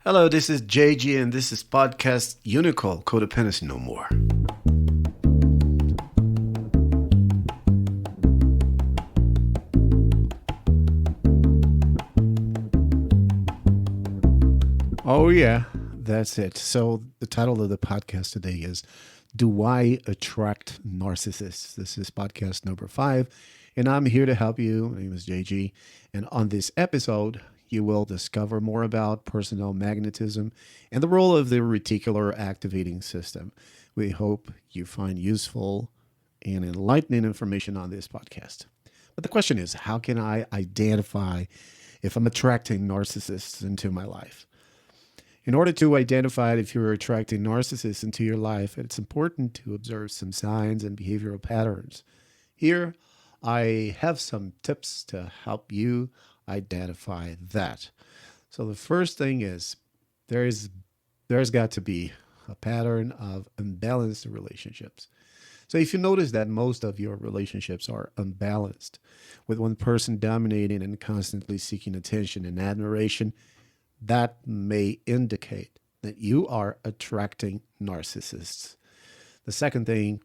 Hello, this is JG, and this is podcast Unical Codependency No More. Oh, yeah, that's it. So, the title of the podcast today is Do I Attract Narcissists? This is podcast number 5, and I'm here to help you. My name is JG, and on this episode, you will discover more about personal magnetism and the role of the reticular activating system. We hope you find useful and enlightening information on this podcast. But the question is, how can I identify if I'm attracting narcissists into my life? In order to identify if you're attracting narcissists into your life, it's important to observe some signs and behavioral patterns. Here, I have some tips to help you identify that. So the first thing is there's got to be a pattern of imbalanced relationships. So if you notice that most of your relationships are unbalanced, with one person dominating and constantly seeking attention and admiration, that may indicate that you are attracting narcissists. The second thing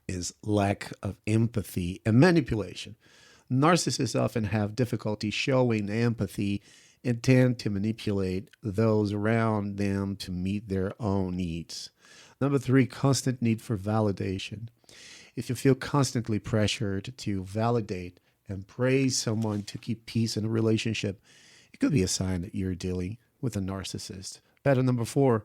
is lack of empathy and manipulation. Narcissists often have difficulty showing empathy and tend to manipulate those around them to meet their own needs. Number 3, constant need for validation. If you feel constantly pressured to validate and praise someone to keep peace in a relationship, it could be a sign that you're dealing with a narcissist. Pattern number 4,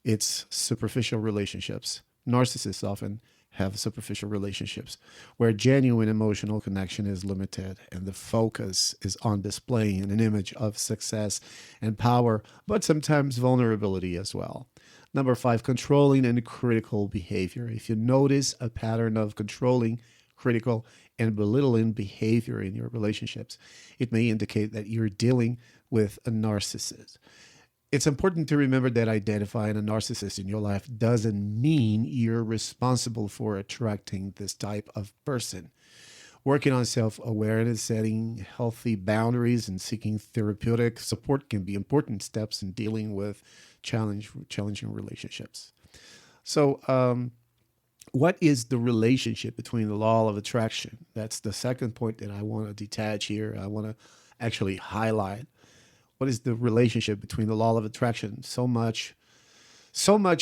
it's superficial relationships. Narcissists often have superficial relationships where genuine emotional connection is limited and the focus is on displaying an image of success and power, but sometimes vulnerability as well. Number 5, controlling and critical behavior. If you notice a pattern of controlling, critical, and belittling behavior in your relationships, it may indicate that you're dealing with a narcissist. It's important to remember that identifying a narcissist in your life doesn't mean you're responsible for attracting this type of person. Working on self-awareness, setting healthy boundaries, and seeking therapeutic support can be important steps in dealing with challenging relationships. So, what is the relationship between the law of attraction? That's the second point that I want to detach here. I want to actually highlight. What is the relationship between the law of attraction? So much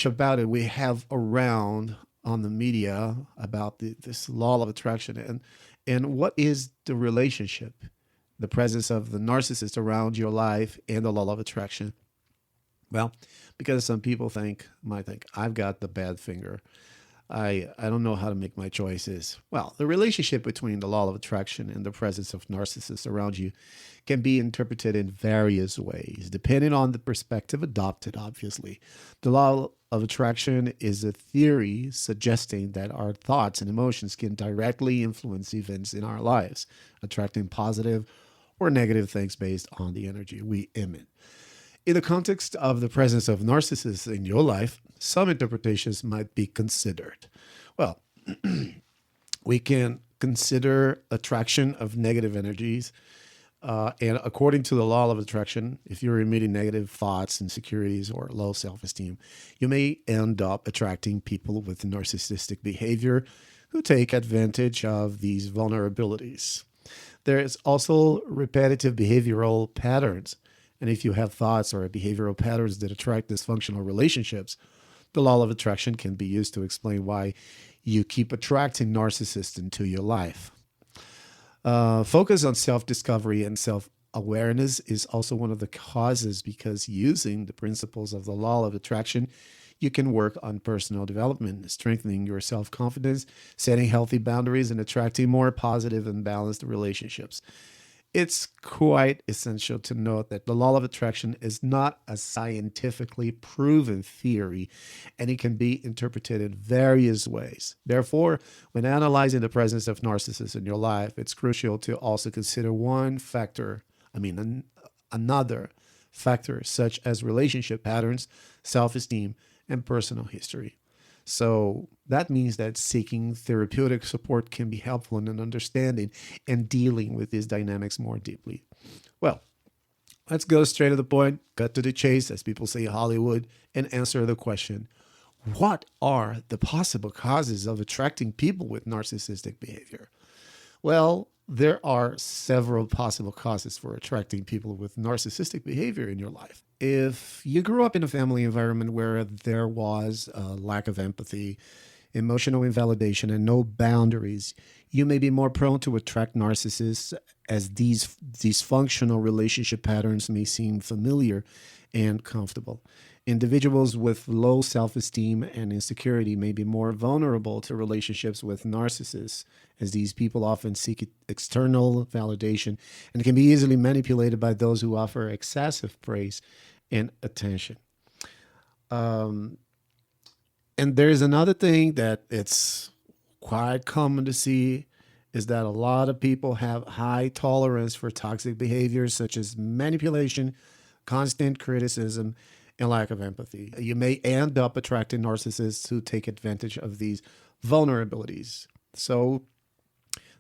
about it we have around on the media about this law of attraction. And what is the relationship, the presence of the narcissist around your life and the law of attraction? Well, because some people might think, I've got the bad finger. I don't know how to make my choices. Well, the relationship between the law of attraction and the presence of narcissists around you can be interpreted in various ways, depending on the perspective adopted, obviously. The law of attraction is a theory suggesting that our thoughts and emotions can directly influence events in our lives, attracting positive or negative things based on the energy we emit. In the context of the presence of narcissists in your life, some interpretations might be considered. Well, we can consider attraction of negative energies. And according to the law of attraction, if you're emitting negative thoughts, insecurities, or low self-esteem, you may end up attracting people with narcissistic behavior who take advantage of these vulnerabilities. There is also repetitive behavioral patterns. And if you have thoughts or behavioral patterns that attract dysfunctional relationships, the law of attraction can be used to explain why you keep attracting narcissists into your life. Focus on self-discovery and self-awareness is also one of the causes, because using the principles of the law of attraction, you can work on personal development, strengthening your self-confidence, setting healthy boundaries, and attracting more positive and balanced relationships. It's quite essential to note that the law of attraction is not a scientifically proven theory, and it can be interpreted in various ways. Therefore, when analyzing the presence of narcissists in your life, it's crucial to also consider another factor, such as relationship patterns, self-esteem, and personal history. So that means that seeking therapeutic support can be helpful in understanding and dealing with these dynamics more deeply. Well, Let's go straight to the point, cut to the chase, as people say in Hollywood, and answer the question: what are the possible causes of attracting people with narcissistic behavior? Well, there are several possible causes for attracting people with narcissistic behavior in your life. If you grew up in a family environment where there was a lack of empathy, emotional invalidation, and no boundaries, you may be more prone to attract narcissists, as these dysfunctional relationship patterns may seem familiar and comfortable. Individuals with low self esteem and insecurity may be more vulnerable to relationships with narcissists, as these people often seek external validation and can be easily manipulated by those who offer excessive praise and attention. Um, and there's another thing that it's quite common to see is that a lot of people have high tolerance for toxic behaviors such as manipulation, constant criticism, and lack of empathy. You may end up attracting narcissists who take advantage of these vulnerabilities. So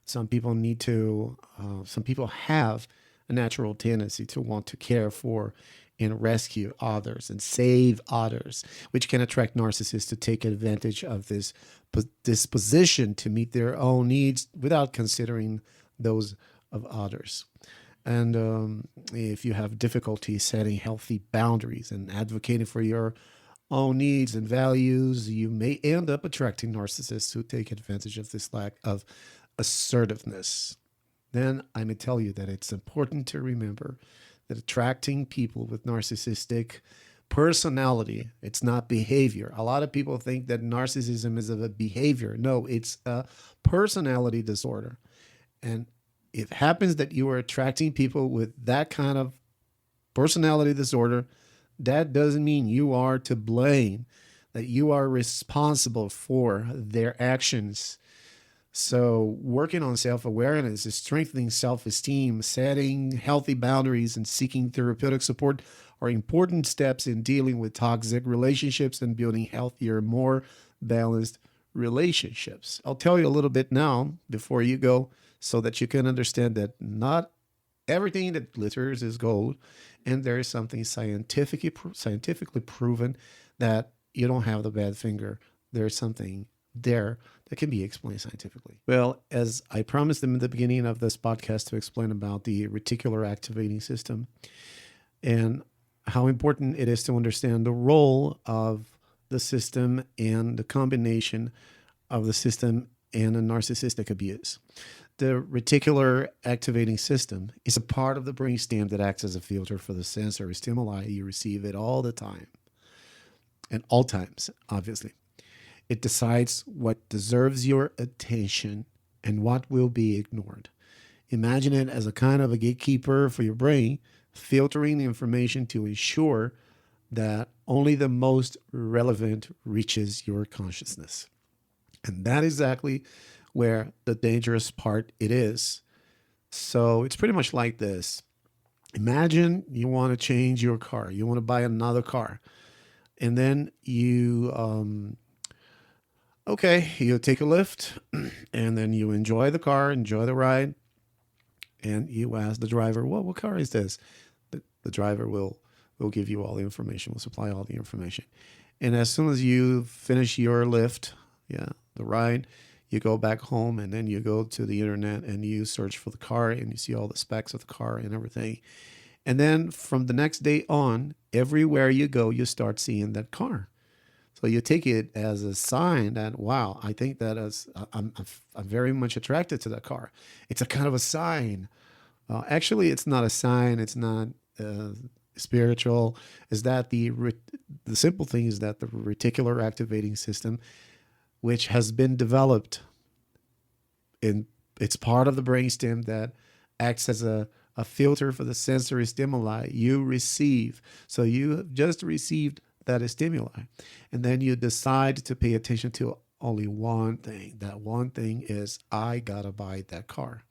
some people have a natural tendency to want to care for and rescue others and save others, which can attract narcissists to take advantage of this disposition to meet their own needs without considering those of others. And if you have difficulty setting healthy boundaries and advocating for your own needs and values, you may end up attracting narcissists who take advantage of this lack of assertiveness. Then I may tell you that it's important to remember that attracting people with narcissistic personality, it's not behavior. A lot of people think that narcissism is a behavior. No, it's a personality disorder. And it happens that you are attracting people with that kind of personality disorder. That doesn't mean you are to blame, that you are responsible for their actions. So, working on self awareness is strengthening self esteem, setting healthy boundaries, and seeking therapeutic support are important steps in dealing with toxic relationships and building healthier, more balanced relationships. I'll tell you a little bit now before you go so that you can understand that not everything that glitters is gold, and there is something scientifically proven that you don't have the bad finger. There's something there that can be explained scientifically. Well, as I promised them in the beginning of this podcast to explain about the reticular activating system and how important it is to understand the role of the system and the combination of the system and a narcissistic abuse. The reticular activating system is a part of the brainstem that acts as a filter for the sensory stimuli you receive at all the time, and all times, obviously. It decides what deserves your attention and what will be ignored. Imagine it as a kind of a gatekeeper for your brain, filtering the information to ensure that only the most relevant reaches your consciousness. And that is exactly where the dangerous part it is. So it's pretty much like this. Imagine you want to change your car. You want to buy another car. And then you take a lift and then you enjoy the car, enjoy the ride. And you ask the driver, well, what car is this? The driver will give you all the information, will supply all the information. And as soon as you finish your lift, the ride, you go back home and then you go to the internet and you search for the car and you see all the specs of the car and everything. And then from the next day on, everywhere you go, you start seeing that car. So you take it as a sign that, wow, I think that I'm very much attracted to that car. It's a kind of a sign. Actually, it's not a sign. It's not spiritual. Is that the simple thing is that the reticular activating system, which has been developed, it's part of the brainstem that acts as a filter for the sensory stimuli you receive. So you just received that stimuli, and then you decide to pay attention to only one thing. That one thing is, I gotta buy that car.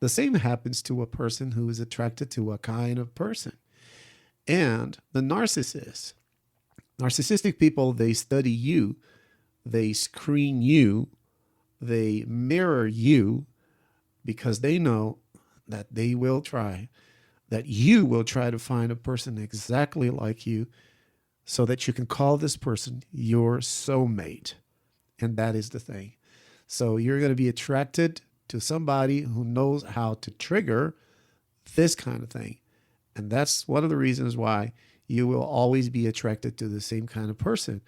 The same happens to a person who is attracted to a kind of person. And the narcissist, narcissistic people, they study you, they screen you, they mirror you, because they know that they will try that you will try to find a person exactly like you so that you can call this person your soulmate. And that is the thing. So you're going to be attracted to somebody who knows how to trigger this kind of thing. And that's one of the reasons why you will always be attracted to the same kind of person.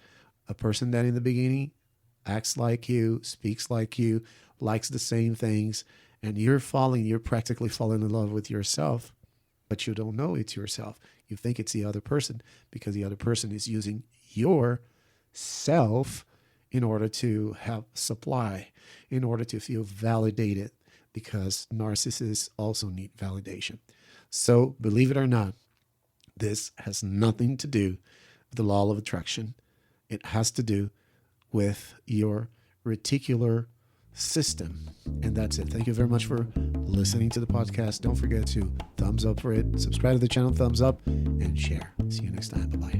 A person that in the beginning acts like you, speaks like you, likes the same things, and you're practically falling in love with yourself, but you don't know it's yourself. You think it's the other person because the other person is using your self in order to have supply, in order to feel validated, because narcissists also need validation. So believe it or not, this has nothing to do with the law of attraction. It has to do with your reticular system. And that's it. Thank you very much for listening to the podcast. Don't forget to thumbs up for it, subscribe to the channel, thumbs up, and share. See you next time. Bye-bye.